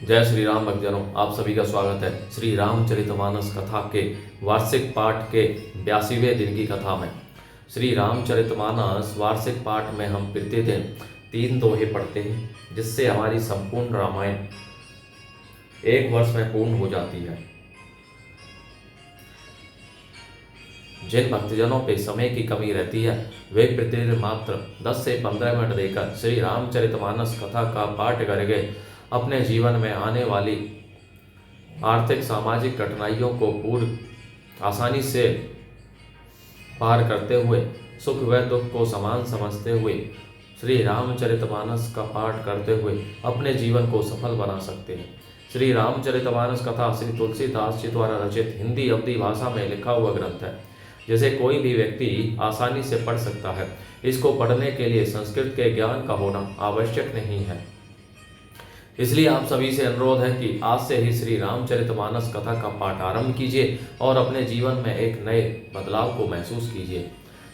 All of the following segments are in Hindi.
जय श्री राम भक्तजनों, आप सभी का स्वागत है श्री रामचरितमानस कथा के वार्षिक पाठ के 82वें दिन की कथा में। श्री रामचरितमानस वार्षिक पाठ में हम प्रतिदिन 3 दोहे पढ़ते हैं, जिससे हमारी संपूर्ण रामायण 1 वर्ष में पूर्ण हो जाती है। जिन भक्तजनों पे समय की कमी रहती है, वे प्रतिदिन मात्र 10 से 15 मिनट देकर श्री रामचरितमानस कथा का पाठ करके अपने जीवन में आने वाली आर्थिक सामाजिक कठिनाइयों को पूर्ण आसानी से पार करते हुए सुख व दुख को समान समझते हुए श्री रामचरितमानस का पाठ करते हुए अपने जीवन को सफल बना सकते हैं। श्री रामचरितमानस कथा श्री तुलसीदास जी द्वारा रचित हिंदी अवधी भाषा में लिखा हुआ ग्रंथ है, जिसे कोई भी व्यक्ति आसानी से पढ़ सकता है। इसको पढ़ने के लिए संस्कृत के ज्ञान का होना आवश्यक नहीं है। इसलिए आप सभी से अनुरोध है कि आज से ही श्री रामचरितमानस कथा का पाठ आरंभ कीजिए और अपने जीवन में एक नए बदलाव को महसूस कीजिए।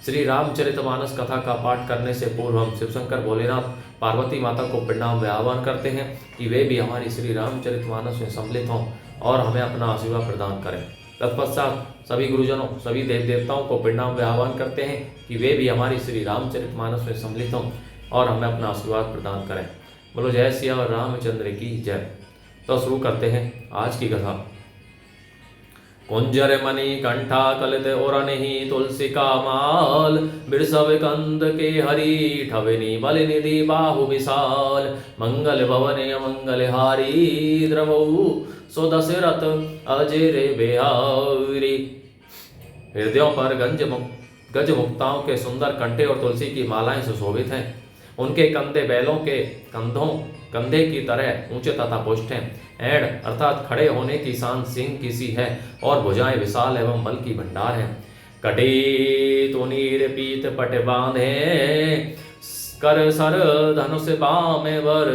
श्री रामचरितमानस कथा का पाठ करने से पूर्व हम शिवशंकर भोलेनाथ पार्वती माता को प्रणाम व आह्वान करते हैं कि वे भी हमारी श्री रामचरितमानस में सम्मिलित हों और हमें अपना आशीर्वाद प्रदान करें। तत्पश्चात सभी गुरुजनों, सभी देव देवताओं को प्रणाम व आह्वान करते हैं कि वे भी हमारी श्री रामचरितमानस में सम्मिलित हों और हमें अपना आशीर्वाद प्रदान करें। बोलो जय सिया रामचंद्र की जय। तो शुरू करते हैं आज की कथा। कुंजर मणि कंठा कलित और नहीं तुलसी का माल, बिरसव कंद के हरि ठवनी बल निधि बाहु विशाल, मंगल भवन मंगल हारी द्रवऊ सो दशरथ अजय बिहारी। हृदयों पर गज मुक्ताओं के सुंदर कंठे और तुलसी की मालाएं सुशोभित हैं। उनके कंधे बैलों के कंधे की तरह ऊंचे तथा पुष्ट हैं। एड़ अर्थात खड़े होने की शान सिंह की सी है और भुजाएं विशाल एवं बल की भंडार है। कटी तुनीर पीत पट बांधे, कर सर धनुष बाम वर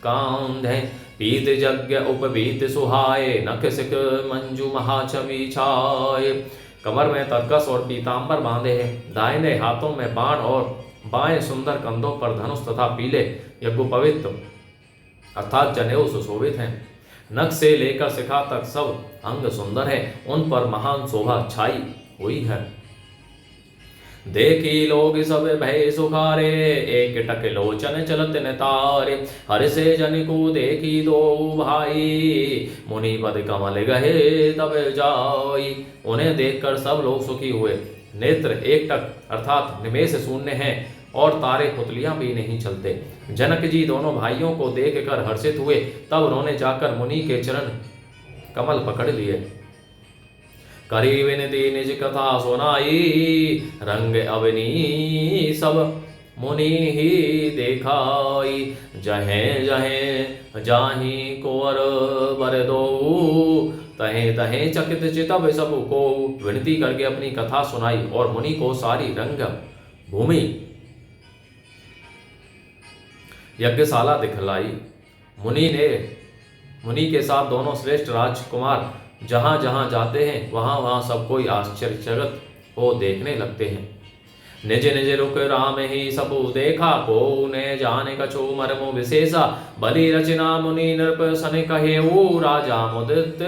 कांधे, पीत यज्ञ उपवीत सुहाए, नख सिक मंजू महाछवि छाए। कमर में तरकस और पीतांबर बांधे हैं। दाहिने हाथों में बाण और बाएं सुंदर कंधों पर धनुष तथा पीले यज्ञोपवीत अर्थात जनेऊ सुशोभित हैं। नख से लेकर शिखा तक सब अंग सुंदर है, उन पर महान शोभा छाई हुई है। देखी लोग सब भय सुखारे, एक टक लोचन चलत न तारे, हर से जन को देखी दो भाई, मुनि पद कमल गहे तब जाई। उन्हें देखकर सब लोग सुखी हुए। नेत्र एक टक अर्थात निमेष शून्य हैं और तारे पुतलियां भी नहीं चलते। जनक जी दोनों भाइयों को देखकर हर्षित हुए। तब उन्होंने जाकर मुनि के चरण कमल पकड़ लिए। करी विनती निज कथा सुनाई, रंग अवनी सब मुनि ही देखाई। जहे जहे जाहि कोर बर दो, तहे तहे चकित चितव सब को। विनती करके अपनी कथा सुनाई और मुनि को सारी रंग भूमि यज्ञशाला दिखलाई। मुनि के साथ दोनों श्रेष्ठ राजकुमार जहां जहां जाते हैं वहां वहां सब कोई आश्चर्यचकित हो देखने लगते हैं। निज निज रुक राम ही सबु देखा, को ने जाने कछु मर्मो विशेषा। बलि रचना मुनि नृप सन कहेऊ, राजा मुदित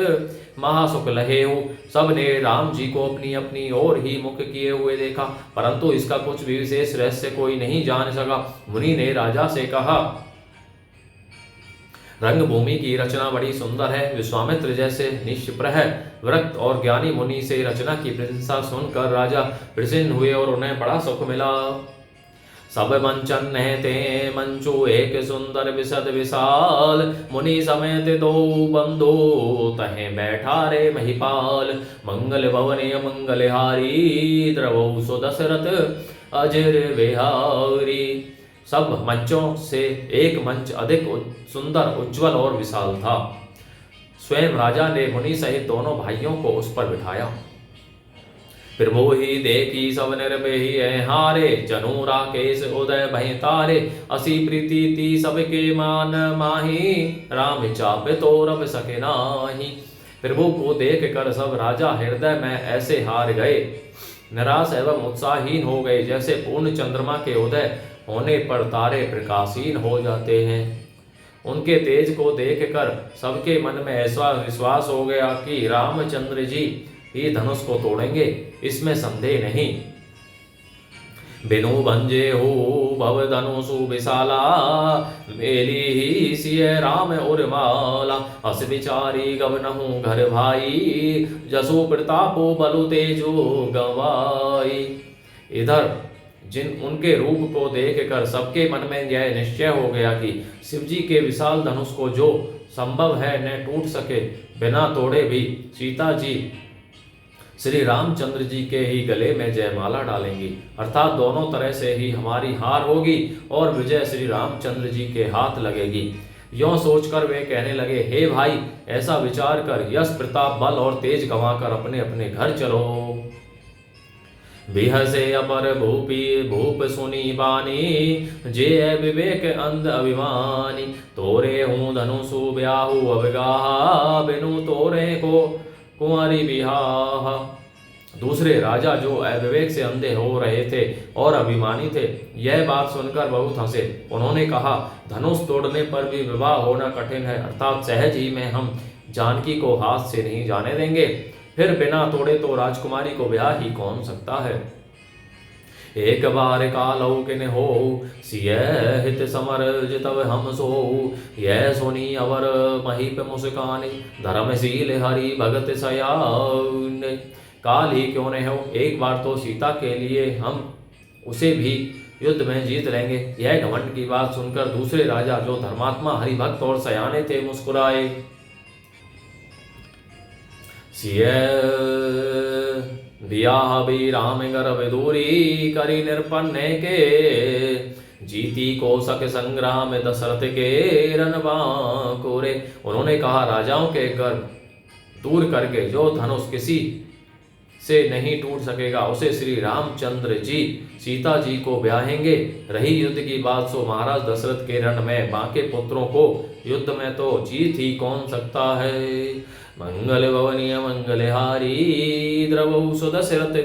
महासुख लहेऊ। सब ने राम जी को अपनी अपनी ओर ही मुख किए हुए देखा, परंतु इसका कुछ भी विशेष रहस्य कोई नहीं जान सका। मुनि ने राजा से कहा, रंगभूमि की रचना बड़ी सुंदर है। विश्वामित्र जैसे निष्प्रह वृक्त और ज्ञानी मुनि से रचना की प्रशंसा सुनकर राजा प्रसन्न हुए और उन्हें बड़ा सुख मिला। सब मंचन नहते मंचू एक सुंदर विशद विशाल, मुनि समेत दो बंधु तहे बैठा रे महिपाल। मंगल भवने मंगल हारी, द्रवौ सो दशरथ अजर बिहारी। सब मंचों से एक मंच अधिक सुंदर, उज्जवल और विशाल था। स्वयं राजा ने मुनि सहित दोनों भाइयों को उस पर बिठाया। फिर वो ही देखी सब निर्भय हारे, जनु राकेश उदय भय तारे। असी प्रीति ती सबके मान माही, राम चाप तो रब सके नाही। प्रभु को देख कर सब राजा हृदय में ऐसे हार गए, निराश एवं उत्साहहीन हो गए, जैसे पूर्ण चंद्रमा के उदय होने पर तारे प्रकाशहीन हो जाते हैं। उनके तेज को देखकर सबके मन में ऐसा विश्वास हो गया कि रामचंद्र जी ही धनुष को तोड़ेंगे, इसमें संदेह नहीं। बिनु भंजे हो भव धनुषु विशाला, मेली ही सिय राम उर्माला। अस विचारी गवनहु घर भाई, जसो प्रतापो बलु तेजो गवाई। इधर जिन उनके रूप को देखकर सबके मन में यह निश्चय हो गया कि शिवजी के विशाल धनुष को जो संभव है न टूट सके, बिना तोड़े भी सीता जी श्री रामचंद्र जी के ही गले में जयमाला डालेंगी, अर्थात दोनों तरह से ही हमारी हार होगी और विजय श्री रामचंद्र जी के हाथ लगेगी। यों सोचकर वे कहने लगे, हे भाई, ऐसा विचार कर यश प्रताप बल और तेज गंवाकर अपने अपने घर चलो। बिहसे अपर भूप सुनी बानी, जे विवेक अंध अभिमानी। तोरे हूँ धनुषु ब्याहु अवगाहा, बिनु तोरे को कुंवारी बिहाहा। दूसरे राजा जो अविवेक से अंधे हो रहे थे और अभिमानी थे, यह बात सुनकर बहुत हंसे। उन्होंने कहा, धनुष तोड़ने पर भी विवाह होना कठिन है, अर्थात सहज ही में हम जानकी को हाथ से नहीं जाने देंगे। फिर बिना तोड़े तो राजकुमारी को ब्याह ही कौन सकता है। एक बार कालौ किन हो, सिय हित समर जितव हम सो। यह सुनी अवर महीप मुस्कानी, धर्मशील हरि भगत सयान। काल ही क्यों न हो, एक बार तो सीता के लिए हम उसे भी युद्ध में जीत लेंगे। यह घमंड की बात सुनकर दूसरे राजा जो धर्मात्मा हरिभक्त और सयाने थे मुस्कुराए। सिय बियाह भी राम गर्भ दूरी, करी निरपन्ने के। जीती कौशक संग्राम दशरथ के रनबांकुरे। उन्होंने कहा, राजाओं के गर्भ दूर करके जो धनुष किसी से नहीं टूट सकेगा, उसे श्री रामचंद्र जी सीता जी को ब्याहेंगे। रही युद्ध की बात, सो महाराज दशरथ के रण में बांके पुत्रों को युद्ध में तो जीत ही कौन सकता है। मंगल भवनीय मंगलहारी, द्रवौ सुदशरथ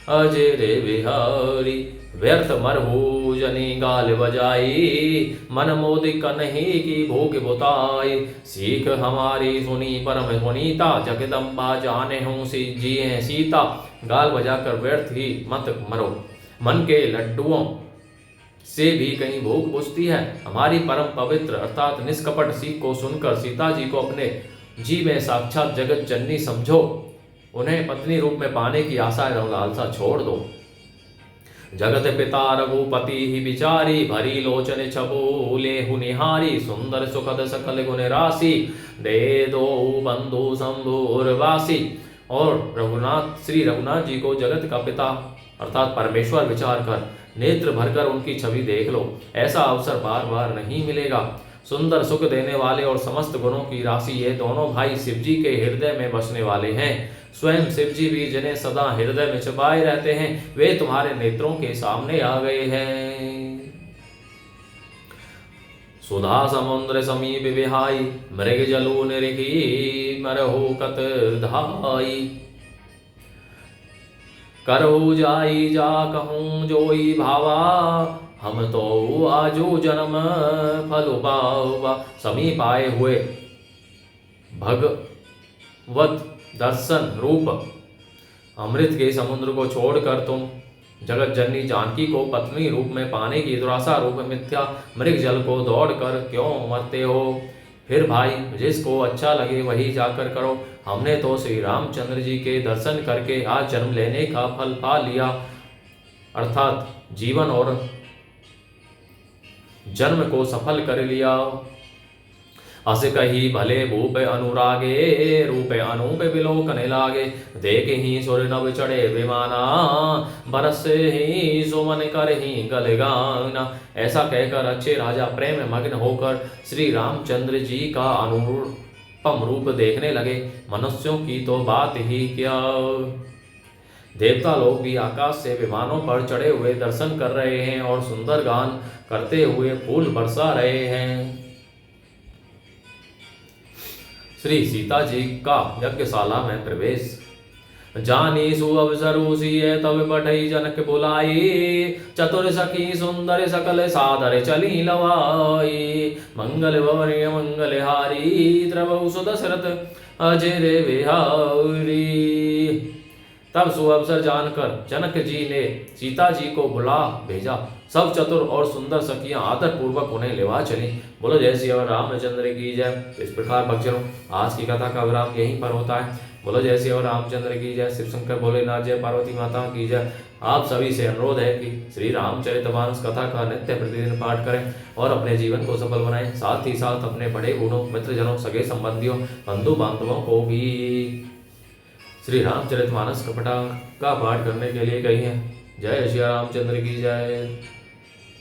अजय रे बिहारी। व्यर्थ मरहु जनी गाल बजाई, मन मोदिक नहीं की भोग बुताई। सीख हमारी सुनी परम पुनीता, जगदम्बा जाने हूँ जिये सीता। गाल बजाकर व्यर्थ ही मत मरो, मन के लड्डुओं से भी कहीं भूख बुझती है। हमारी परम पवित्र अर्थात निष्कपट सीख को सुनकर सीता जी को अपने जी में साक्षात जगत जननी समझो। उन्हें पत्नी रूप में पाने की आशा एवं लालसा छोड़ दो। जगत पिता रघुपति ही विचारी, भरी लोचन छबूले हुनिहारी। सुंदर सुखद सकल गुण राशि, दे दो बंधु शंभुरवासी। और श्री रघुनाथ जी को जगत का पिता अर्थात परमेश्वर विचार कर नेत्र भरकर उनकी छवि देख लो। ऐसा अवसर बार बार नहीं मिलेगा। सुंदर सुख देने वाले और समस्त गुणों की राशि ये दोनों भाई शिवजी के हृदय में बसने वाले हैं। स्वयं शिवजी भी जिन्हें सदा हृदय में छुपाए रहते हैं, वे तुम्हारे नेत्रों के सामने आ गए हैं। सुधा समुद्र समीप विहाई, मृग जलू निरिखी मरहु कत धाई। करहु जाई जा कहूँ जोई भावा, हम तो आजू जन्म फल पावा। समीप आए हुए भगवत दर्शन रूप अमृत के समुद्र को छोड़कर तुम जगत जननी जानकी को पत्नी रूप में पाने की दुराशा रूप मिथ्या मृग जल को दौड़कर क्यों मरते हो। फिर भाई, जिसको अच्छा लगे वही जाकर करो। हमने तो श्री रामचंद्र जी के दर्शन करके आज जन्म लेने का फल पा लिया, अर्थात जीवन और जन्म को सफल कर लिया। अस कही भले भूप अनुरागे, रूप अनूप विलोकन लागे। देख ही सुर नव चढ़े विमाना, बरस ही सुमन कर ही गल गाना। ऐसा कहकर अच्छे राजा प्रेम मग्न होकर श्री रामचंद्र जी का अनुपम रूप देखने लगे। मनुष्यों की तो बात ही क्या, देवता लोग भी आकाश से विमानों पर चढ़े हुए दर्शन कर रहे हैं और सुंदर गान करते हुए फूल बरसा रहे हैं। श्री सीता जी का यज्ञशाला में प्रवेश। जानी सुअवसरु सिय तब पठई जनक बुलाई, चतुर सखी सुंदर सकल सादर चली लवाई। मंगल भवनीय मंगल हारी, द्रवहु सुदशरथ अजय विहारी। तब सुअवसर जानकर जनक जी ने सीता जी को बुला भेजा। सब चतुर और सुंदर सखियां आदर पूर्वक उन्हें लेवा चली। बोलो जय श्री रामचंद्र की जय। इस प्रकार भक्तजनों, आज की कथा का विराम यहीं पर होता है। बोलो जय श्री रामचंद्र की जय। शिव शंकर भोलेनाथ जय, पार्वती माता की जय। आप सभी से अनुरोध है कि श्री रामचरितमानस कथा का नित्य प्रतिदिन पाठ करें और अपने जीवन को सफल बनाएं। साथ ही साथ अपने बड़े बूढ़ों, मित्रजनों, सगे संबंधियों, बंधु बांधवों को भी श्री रामचरितमानस का पाठ करने के लिए कही है। जय श्री रामचंद्र की जय।